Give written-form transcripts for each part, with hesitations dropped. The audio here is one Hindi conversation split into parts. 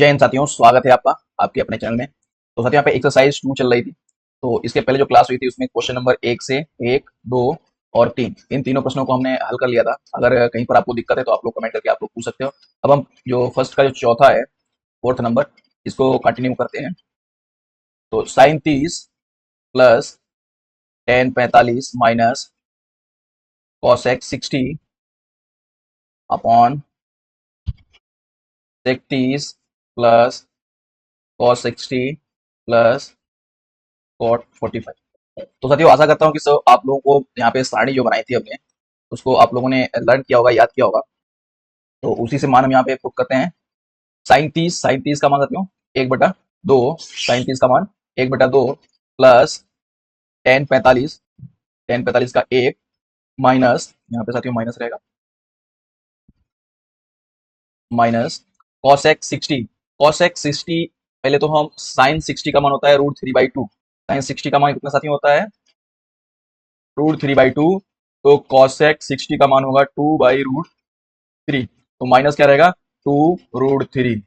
जय हिंद साथियों, स्वागत है आपका आपके अपने चैनल में। तो साथियों, यहाँ पे एक्सरसाइज 2 चल रही थी। तो इसके पहले जो क्लास हुई थी उसमें क्वेश्चन नंबर 1 से 1, 2 और 3 इन तीनों प्रश्नों को हमने हल कर लिया था। अगर कहीं पर आपको दिक्कत है तो आप लोग कमेंट करके आप लोग पूछ सकते हो। अब हम जो फर्स्ट का जो चौथा है, फोर्थ नंबर, इसको कंटिन्यू करते हैं। तो sine 30 plus tan 45 minus cosec 60 upon sec 30 plus cos 60 plus cot 45। तो साथियों, आशा करता हूँ कि सब आप लोगों को यहाँ पे सारणी जो बनाई थी हमने उसको आप लोगों ने लर्न किया होगा, याद किया होगा। तो उसी से मान हम यहाँ पे पुट करते हैं। साइन तीस का मान साथियों 1/2, साइन 30 का मान 1/2 प्लस टेन 45 का 1 माइनस, यहाँ पे साथियों माइनस रहेगा, माइनस कॉसेक 60। पहले तो हम साइन 60 का मान होता है √3/2। साइन 60 का मान कितना साथियों होता है √3/2। तो कॉसेक 60 का मान होगा 2/√3। तो माइनस क्या रहेगा 2√3,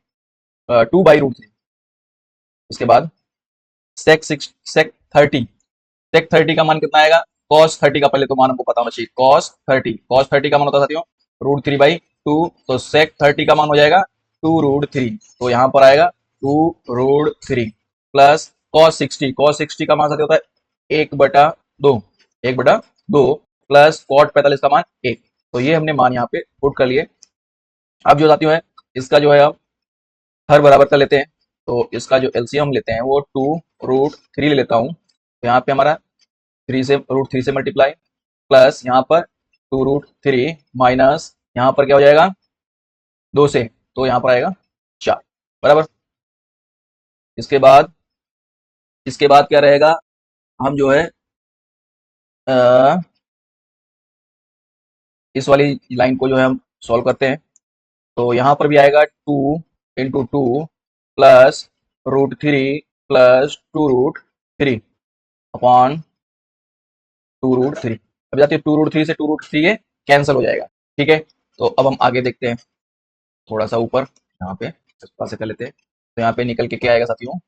2/√3। इसके बाद सेक 30 का मान कितना आएगा, कॉस 30 का पहले तो मान हमको पता होना चाहिए। कॉस 30 का मान होता है साथियों √3/2। तो सेक 30 का मान हो जाएगा 2√3। तो यहाँ पर आएगा 2√3 प्लस कॉस 60 का मान साथियों होता है 1/2, 1/2 प्लस कॉट 45 का मान 1। तो ये हमने मान यहाँ पे पुट कर लिए। अब जो साथियों है, इसका जो है हम हर बराबर कर लेते हैं। तो इसका जो एलसीएम लेते हैं वो 2√3 ले लेता हूँ। तो यहाँ पे हमारा √3 से मल्टीप्लाई प्लस यहाँ पर 2√3 माइनस यहाँ पर क्या हो जाएगा 2 से, तो यहाँ पर आएगा 4 बराबर। इसके बाद क्या रहेगा, हम जो है अ, इस वाली लाइन को जो है हम सॉल्व करते हैं। तो यहाँ पर भी आएगा 2 × 2 प्लस √3 प्लस 2√3 अपॉन 2√3। अब जाती है 2√3 से 2√3 ये कैंसिल हो जाएगा। ठीक है, तो अब हम आगे देखते हैं। थोड़ा सा ऊपर यहाँ पे इस पास से कर लेते हैं। तो यहाँ पे निकल के क्या आएगा साथियों,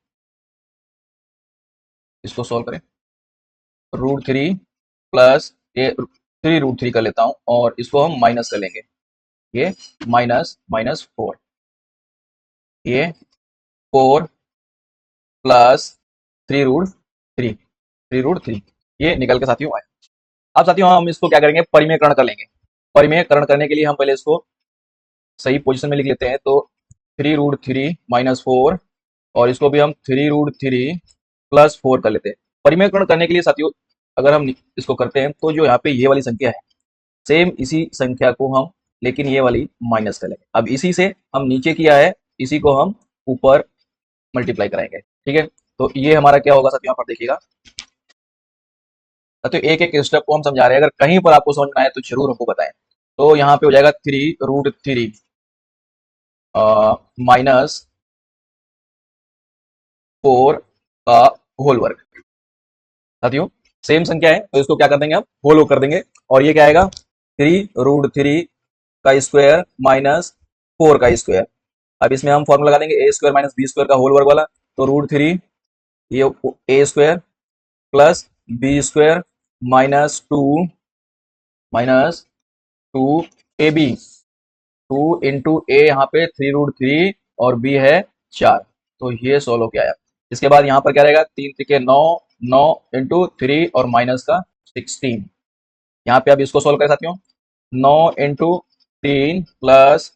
इसको सॉल्व करें। √3 प्लस ये 3√3 कर लेता हूँ और इसको हम माइनस कर लेंगे। ये माइनस -4, ये 4 प्लस 3√3 ये निकल के साथियों आए। अब साथियों हम इसको क्या करेंगे, परिमेयकरण कर लेंगे। परिमेयकरण करने के लिए हम पहले इसको सही पोजीशन में लिख लेते हैं। तो 3√3 -4 और इसको भी हम 3√3 प्लस 4 कर लेते हैं। परिमेयकरण करने के लिए साथियों अगर हम इसको करते हैं तो जो यहाँ पे ये वाली संख्या है, सेम इसी संख्या को हम लेकिन ये वाली माइनस कर लेंगे। अब इसी से हम नीचे किया है, इसी को हम ऊपर मल्टीप्लाई कराएंगे। ठीक है, तो ये हमारा क्या होगा साथियों, यहाँ पर देखिएगा। तो एक एक स्टेप को हम समझा रहे हैं, अगर कहीं पर आपको समझ में आए तो जरूर हमको बताएं। तो यहाँ पे हो जाएगा 3√3 माइनस 4 का होल वर्ग। साथियों सेम संख्या है तो इसको क्या कर देंगे, हम होल कर देंगे। और ये क्या आएगा 3√3 का स्क्वायर माइनस 4 का स्क्वायर। अब इसमें हम फॉर्मूला लगा देंगे a² - b² का होल वर्ग वाला। तो √3 ये a² प्लस b² -2 2 इंटू ए, यहाँ पे 3√3 और b है 4। तो ये सोल्व हो के आया। इसके बाद यहाँ पर क्या रहेगा, 3 3 9, 9 इंटू 3 और माइनस का 16। यहाँ पे अब इसको सोल्व करें साथियों, 9 इंटू 3 प्लस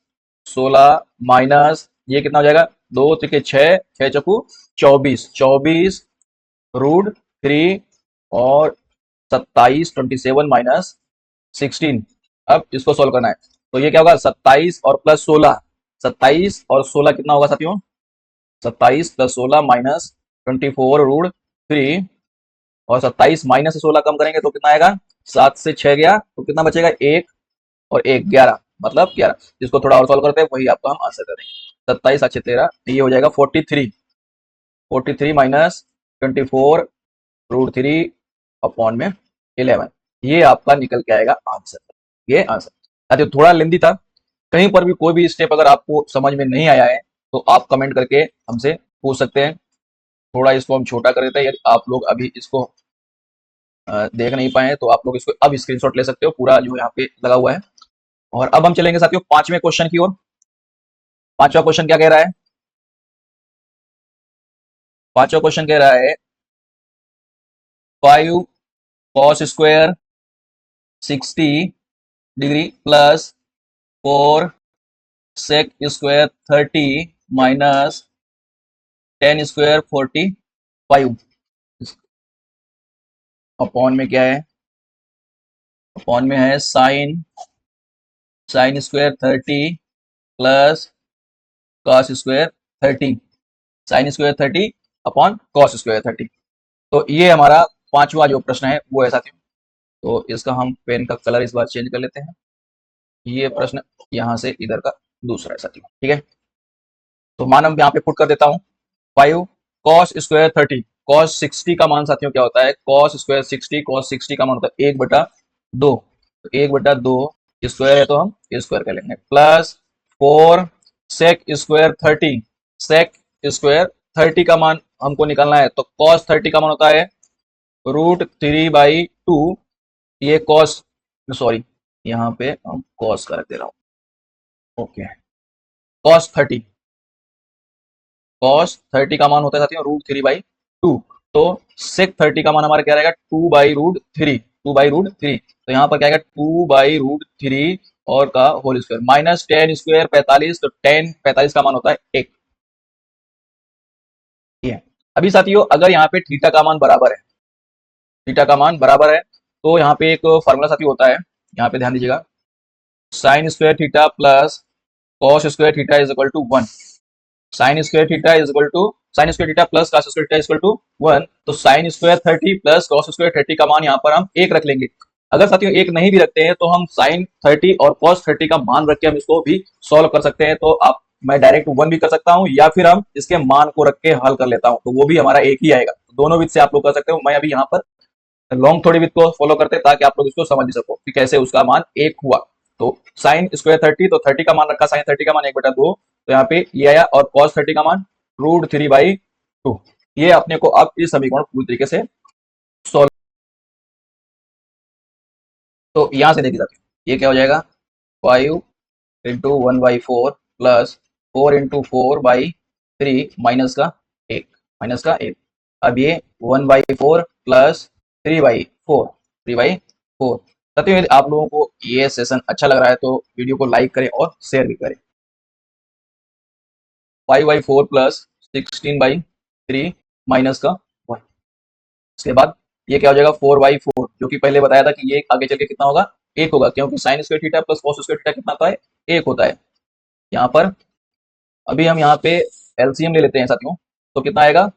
16 माइनस ये कितना हो जाएगा, 2 3 6, 6 चौकू 24, 24√3 और 27 27 माइनस 16। अब इसको सोल्व करना है। तो ये क्या होगा 27 और प्लस 16, 27 और 16 कितना होगा साथियों, 27 प्लस 16 माइनस 24√3 और 27 माइनस से 16 कम करेंगे तो कितना आएगा, 7 से 6 गया तो कितना बचेगा, 1 और 1 11, मतलब 11। जिसको थोड़ा और सॉल्व करते हैं वही आपको हम आंसर करेंगे। 27 अच्छे 13, ये हो जाएगा 43 माइनस 24√3 अपॉन में 11। ये आपका निकल के आएगा आंसर। ये आंसर अच्छा थोड़ा लेंदी था, कहीं पर भी कोई भी स्टेप अगर आपको समझ में नहीं आया है तो आप कमेंट करके हमसे पूछ सकते हैं। थोड़ा इसको हम छोटा कर देते हैं, यदि आप लोग अभी इसको देख नहीं पाए तो आप लोग इसको अब स्क्रीनशॉट ले सकते हो, पूरा जो यहाँ पे लगा हुआ है। और अब हम चलेंगे साथियों पांचवें क्वेश्चन की ओर। पांचवा क्वेश्चन क्या कह रहा है? पांचवा क्वेश्चन कह रहा है 5 cos square 60 degree plus 4 sec square 30 minus 10 square 45। Upon में क्या है? अपॉन में है sign square 30 plus cos square 30। Sign square 30 upon cos square 30। तो ये हमारा पांचवा जो प्रश्न है वो है साथियों। तो इसका हम पेन का कलर इस बार चेंज कर लेते हैं। ये प्रश्न यहां से इधर का दूसरा है साथियों, ठीक है। तो मान हम यहाँ पे पुट कर देता हूँ 5 cos स्क्वायर 30। cos 60 का मान साथियों क्या होता है? cos स्क्वायर 60, cos 60 का मान होता है 1/2। तो 1/2 स्क्वायर है तो हम स्क्वायर कर लेंगे, plus 4 sec square 30। sec square 30 का मान हमको निकालना है, तो cos 30 का मान होता है √3/2। ये cos, सॉरी यहाँ पे हम cos कर दे रहा हूँ, ओके। cos 30 का मान होता है साथियों √3/2। तो sec 30 का मान हमारा क्या रहेगा? 2/√3। तो यहाँ पर क्या आएगा? 2/√3 और का होल स्क्वायर माइनस 10 स्क्वायर 45। तो 45 का मान होता है 1। ये अभी साथियों अगर यहाँ पे थीटा का मान बराबर है, थीटा का मान बराबर है, तो यहाँ पे एक फॉर्मूला साथियों होता है, यहाँ पे ध्यान दीजिएगा। Sine square theta plus cos square theta is equal to 1। Sine square theta is equal to sine square theta plus cos square theta is equal to 1। तो sine square 30 plus cos square 30 का मान यहाँ पर हम 1 रख लेंगे। अगर साथियों 1 नहीं भी रखते हैं तो हम साइन 30 और कॉस 30 का मान रख के हम इसको भी सॉल्व कर सकते हैं। तो आप मैं डायरेक्ट 1 भी कर सकता हूँ या फिर हम इसके मान को रख के हल कर लेता हूँ, तो वो भी हमारा एक ही आएगा। दोनों विध से आप लोग कर सकते हो। मैं अभी यहाँ पर लॉन्ग थोड़ी विथ को फॉलो करते हैं ताकि आप लोग इसको समझ भी सको कि कैसे उसका मान 1 हुआ। तो साइन स्क्वायर 30, तो 30 का मान रखा, साइन 30 का मान 1/2। तो यहाँ पे ये आया, और कॉस 30 का मान √3/2। ये अपने को अब इस समीकरण पूरी तरीके से सॉल्व। तो यहां से देखिए साथियों ये क्या हो जाएगा? 5 इंटू 1/4 प्लस 4 इंटू 4/3 माइनस का 1। अब ये 1/4 प्लस 3/4 साथियों यदि आप लोगों को ये सेशन अच्छा लग रहा है तो वीडियो को लाइक करें और शेयर भी करें। 5/4 प्लस 16/3 माइनस का 1। इसके बाद ये क्या हो जाएगा? 4/4, जो कि पहले बताया था कि ये आगे चल के कितना होगा? 1 होगा, क्योंकि sign square theta plus cos square theta कितना होता है? 1 होता है। यहाँ पर अभी हम यहाँ पे एलसीएम ले लेते हैं साथियों, तो कितना आएगा?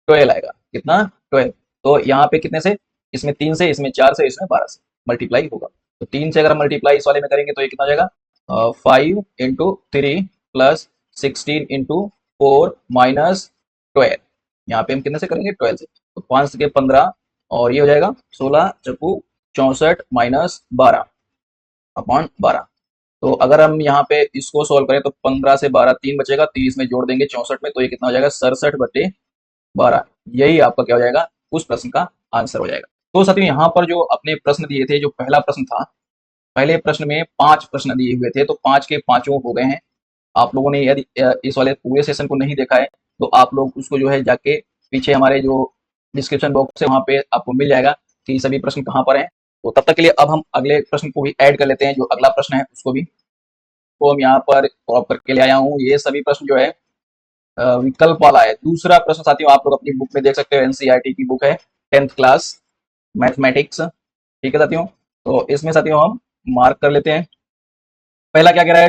12 आएगा। कितना? 12। तो यहाँ पे कितने से? इसमें 3 से, इसमें 4 से, इसमें 12 से मल्टीप्लाई होगा। तो 3 से अगर मल्टीप्लाई इस वाले में करेंगे तो ये कितना हो जाएगा? 5 इंटू 3 प्लस 16 इंटू 4 माइनस 12। यहाँ पे हम कितने से करेंगे? 12 से। तो 5 से 15 और ये हो जाएगा 16 चक्कू 64 माइनस 12 अपॉन 12। तो अगर हम यहाँ पे इसको सोल्व करें तो 15 से 12 3 बचेगा, 30 में जोड़ देंगे 64 में, तो ये कितना हो जाएगा? 67/12। यही आपका क्या हो जाएगा? उस प्रश्न का आंसर हो जाएगा। तो साथियों यहाँ पर जो अपने प्रश्न दिए थे, जो पहला प्रश्न था, पहले प्रश्न में 5 प्रश्न दिए हुए थे, तो 5 के पांचों हो गए हैं। आप लोगों ने यदि इस वाले पूरे सेशन को नहीं देखा है तो आप लोग उसको जो है जाके पीछे हमारे जो डिस्क्रिप्शन बॉक्स है वहां पे आपको मिल जाएगा कि सभी प्रश्न कहाँ पर हैं। तो तब तक के लिए अब हम अगले प्रश्न को भी ऐड कर लेते हैं, जो अगला प्रश्न है उसको भी तो हम यहाँ पर क्रॉप करके ले आया हूँ। ये सभी प्रश्न जो है विकल्प वाला है। दूसरा प्रश्न साथियों आप लोग अपनी बुक में देख सकते हो, एनसीईआरटी की बुक है 10th क्लास मैथमेटिक्स, ठीक है साथियों। तो इसमें साथियों हम मार्क कर लेते हैं। पहला क्या कह रहा है?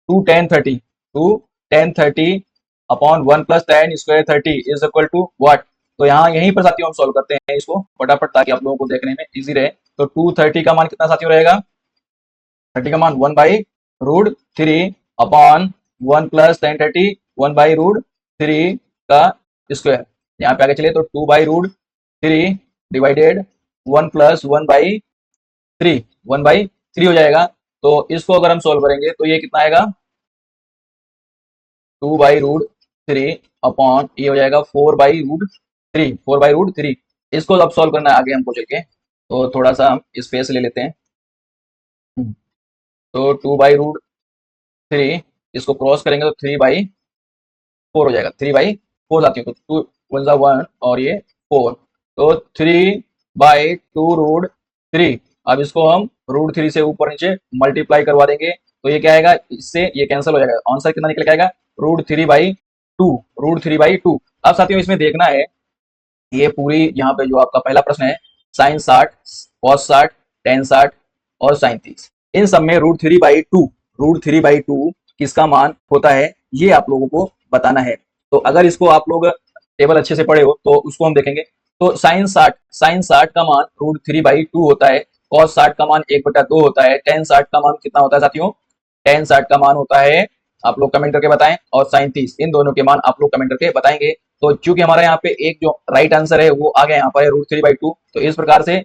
2tan30 upon 1 plus tan square 30 is equal to what? तो यहाँ यहीं पर साथियों हम सॉल्व करते हैं इसको फटाफट, ताकि आप लोगों को देखने में इजी रहे। तो 230 का मान कितना साथियों रहेगा? 30 का मान 1/√3 अपॉन 1 प्लस tan 30 1/√3 का स्क्वायर। यहाँ पे आगे चलिए तो 2/√3 डिवाइडेड 1 प्लस 1/3 हो जाएगा। तो इसको अगर हम सोल्व करेंगे तो ये कितना आएगा? 2/√3 अपॉन ये हो जाएगा 4/√3, 4/√3। इसको अब सॉल्व करना है आगे हमको चल के, तो थोड़ा सा हम स्पेस ले लेते हैं। तो 2/√3 इसको क्रॉस करेंगे तो 3/4 हो जाएगा, 3/4 आती है, तो 2 1 जा 1 और ये 4, तो 3/2√3। अब इसको हम √3 से ऊपर नीचे मल्टीप्लाई करवा देंगे, तो ये क्या आएगा, इससे ये कैंसिल हो जाएगा, आंसर कितना निकल के आएगा, √3/2, √3/2। अब साथियों इसमें देखना है, ये पूरी यहाँ पे जो आपका पहला प्रश्न है, साइन 60, कॉस 60, टेन 60 और साइन 30, इन सब में √3/2 किसका मान होता है, ये आप लोगों को बताना है। तो अगर इसको आप लोग टेबल अच्छे से पढ़े हो तो उसको हम देखेंगे। तो साइन 60 का मान √3/2 होता है, कॉस 60 का मान 1/2 होता है, टेन 60 का मान कितना होता है साथियों, टेन 60 का मान होता है, आप लोग कमेंट करके बताएं, और साइन 30, इन दोनों के मान आप लोग कमेंट करके बताएंगे। तो चूंकि हमारा यहाँ पे एक जो राइट आंसर है वो आ गया यहाँ पर √3/2, तो इस प्रकार से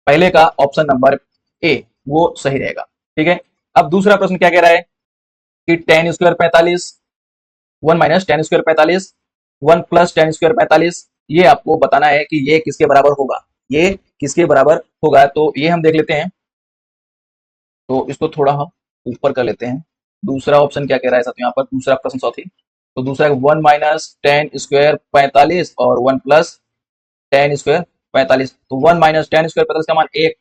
पहले का ऑप्शन नंबर ए वो सही रहेगा। ठीक है, अब दूसरा प्रश्न क्या कह रहा है कि ten square 45, 1 minus ten square 45, 1 plus ten square 45, ये आपको बताना है कि ये किसके बराबर होगा, ये किसके बराबर होगा। तो ये हम देख लेते हैं, तो इसको थोड़ा हम ऊपर कर लेते हैं। दूसरा ऑप्शन क्या कह रहा है साथियों, यहाँ पर दूसरा प्रश्न साथी, तो दूसरा 1 माइनस टेन स्क्वायर 45 और 1 प्लस टेन स्क्वायर 45, तो 1 माइनस टेन स्क्वायर 45 का मान 1,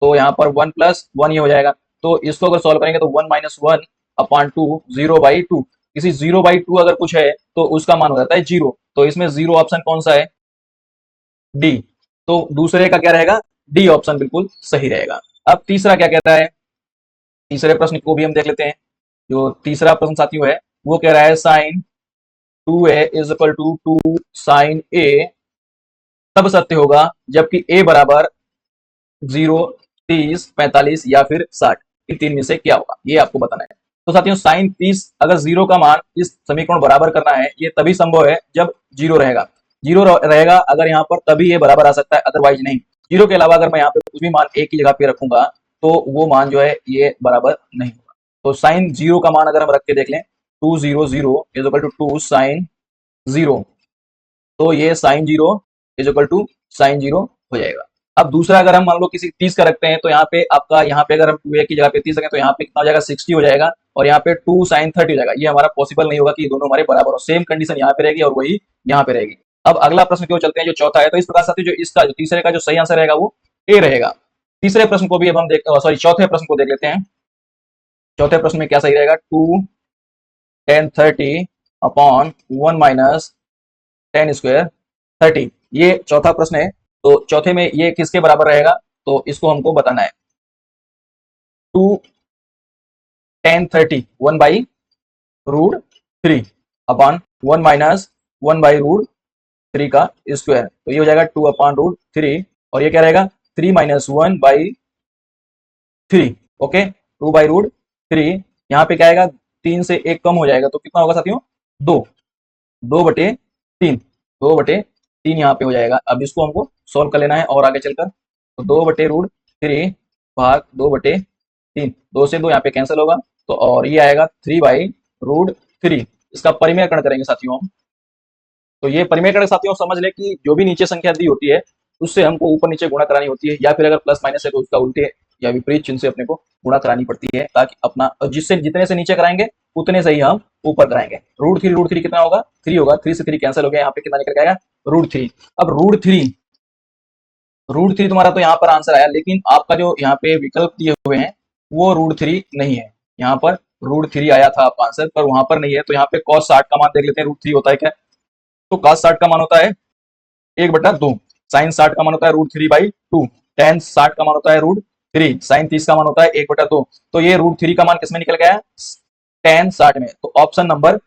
तो यहाँ पर 1 प्लस 1 ये हो जाएगा। तो इसको अगर सॉल्व करेंगे तो 1 माइनस 1 अपॉन 2, 0/2, किसी 0/2 अगर कुछ है तो उसका मान हो जाता है 0, तो इसमें 0 ऑप्शन कौन सा है, डी। तो दूसरे का क्या रहेगा, डी ऑप्शन बिल्कुल सही रहेगा। अब तीसरा क्या कहता है, तीसरे प्रश्न को भी हम देख लेते हैं। जो तीसरा प्रश्न साथियों है वो कह रहा है sine 2a is equal to 2 sine a तब सत्य होगा जबकि a बराबर 0, 30, 45 या फिर 60, इन तीन में से क्या होगा, ये आपको बताना है। तो साथियों साइन 30 अगर 0 का मान इस समीकरण बराबर करना है, ये तभी संभव है जब 0 रहेगा, 0 रहेगा अगर यहाँ पर तभी ये बराबर आ सकता है, अदरवाइज नहीं। 0 के अलावा अगर मैं यहाँ पे कुछ भी मान एक की जगह पे रखूंगा तो वो मान जो है ये बराबर नहीं होगा। तो साइन 0 का मान अगर हम रख के देख लें, 2 0 0 इज इक्वल टू 2 साइन 0, तो ये sine 0 is equal to sine 0 हो जाएगा। अब दूसरा अगर हम मान लो किसी 30 का रखते हैं, तो यहाँ पे आपका यहाँ पे अगर हम 2a की जगह पे 30 रखें तो यहाँ पे कितना हो जाएगा, 60 हो जाएगा, और यहाँ पे 2 साइन 30 हो जाएगा। ये हमारा पॉसिबल नहीं होगा कि दोनों हमारे बराबर हो, सेम कंडीशन यहाँ पे रहेगी और वही यहाँ पे रहेगी। अब अगला प्रश्न क्यों चलते हैं जो चौथा है, तो इस प्रकार साथी जो इसका जो तीसरे का जो सही आंसर रहेगा वो ए रहेगा। तीसरे प्रश्न को भी अब हम चौथे प्रश्न को देख लेते हैं। चौथे प्रश्न में क्या सही रहेगा, 2 tan 30 upon 1 minus ten square 30, ये चौथा प्रश्न है। तो चौथे में ये किसके बराबर रहेगा, तो इसको हमको बताना है। 2 tan 30 1/√3 अपॉन 1 माइनस 1/√3 का स्क्वायर, तो ये हो जाएगा 2 अपॉन √3, और ये क्या रहेगा 3 माइनस 1/3, ओके 2/√3। यहाँ पे क्या आएगा, 3 से 1 कम हो जाएगा तो कितना होगा साथियों, 2, 2/3, 2/3 यहाँ पे हो जाएगा। अब इसको हमको सॉल्व कर लेना है और आगे चलकर, तो 2/√3 भाग 2/3, 2 से 2 यहाँ पे कैंसिल होगा, तो और ये आएगा 3/√3। इसका परिमेयकरण करेंगे साथियों हम, तो ये परिमेयकरण साथियों समझ ले कि जो भी नीचे संख्या दी होती है उससे हमको ऊपर नीचे गुणा करानी होती है, या फिर अगर प्लस माइनस है तो उसका उल्टे या विपरीत चिन्ह से अपने को गुणा करानी पड़ती है, ताकि अपना जिससे जितने से नीचे कराएंगे उतने से ही हम ऊपर कराएंगे। √3 कितना होगा, 3 होगा, 3 से 3 कैंसिल हो गया, यहाँ पे कितना निकल आएगा, √3। अब √3 तुम्हारा तो यहाँ पर आंसर आया, लेकिन आपका जो यहाँ पे विकल्प दिए हुए हैं वो √3 नहीं है, यहाँ पर √3 आया था आपका आंसर, पर वहां पर नहीं है। तो यहाँ पे cos 60 का मान देख लेते हैं, √3 होता है क्या, तो cos 60 का मान होता है 1/2, साइन 60 का मान होता है √3/2, tan 60 का मान होता है √3, साइन 30 का मान होता है 1/2, तो ये √3 का मान किसमें निकल गया है, tan 60 में। तो ऑप्शन नंबर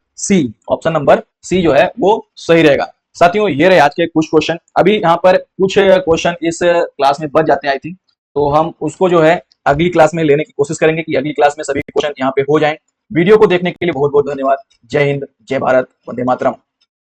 सी जो है वो सही रहेगा। साथियों ये रहे आज के कुछ क्वेश्चन। अभी यहाँ पर कुछ क्वेश्चन इस क्लास में बच जाते हैं आई थिंक, तो हम उसको जो है अगली क्लास में लेने की कोशिश करेंगे कि अगली क्लास में सभी क्वेश्चन यहाँ पे हो जाएं। वीडियो को देखने के लिए बहुत बहुत धन्यवाद। जय हिंद, जय भारत, वंदे मातरम।